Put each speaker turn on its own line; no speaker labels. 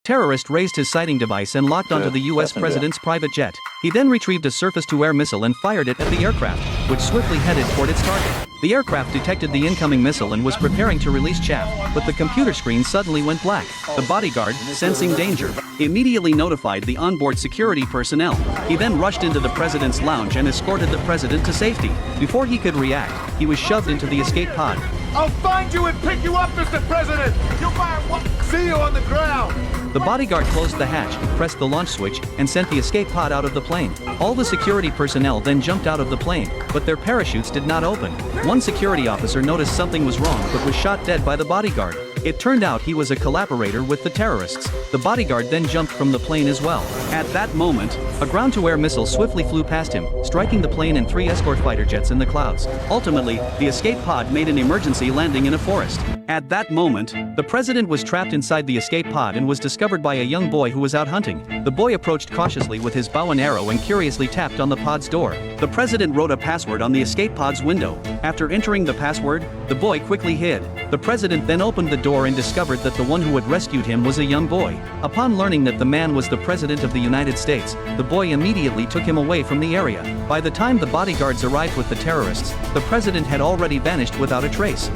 Terrorist raised his sighting device and locked onto the US president's private jet. He then retrieved a surface-to-air missile and fired it at the aircraft, which swiftly headed toward its target. The aircraft detected the incoming missile and was preparing to release chaff, but the computer screen suddenly went black. The bodyguard, sensing danger, immediately notified the onboard security personnel. He then rushed into the president's lounge and escorted the president to safety. Before he could react, he was shoved into the escape pod.
I'll find you and pick you up, Mr. President! You'll find one. See you on the ground!
The bodyguard closed the hatch, pressed the launch switch, and sent the escape pod out of the plane. All the security personnel then jumped out of the plane, but their parachutes did not open. One security officer noticed something was wrong but was shot dead by the bodyguard. It turned out he was a collaborator with the terrorists. The bodyguard then jumped from the plane as well. At that moment, a ground-to-air missile swiftly flew past him, striking the plane and 3 escort fighter jets in the clouds. Ultimately, the escape pod made an emergency landing in a forest. At that moment, the president was trapped inside the escape pod and was discovered by a young boy who was out hunting. The boy approached cautiously with his bow and arrow and curiously tapped on the pod's door. The president wrote a password on the escape pod's window. After entering the password, the boy quickly hid. The president then opened the door and discovered that the one who had rescued him was a young boy. Upon learning that the man was the president of the United States, the boy immediately took him away from the area. By the time the bodyguards arrived with the terrorists, the president had already vanished without a trace.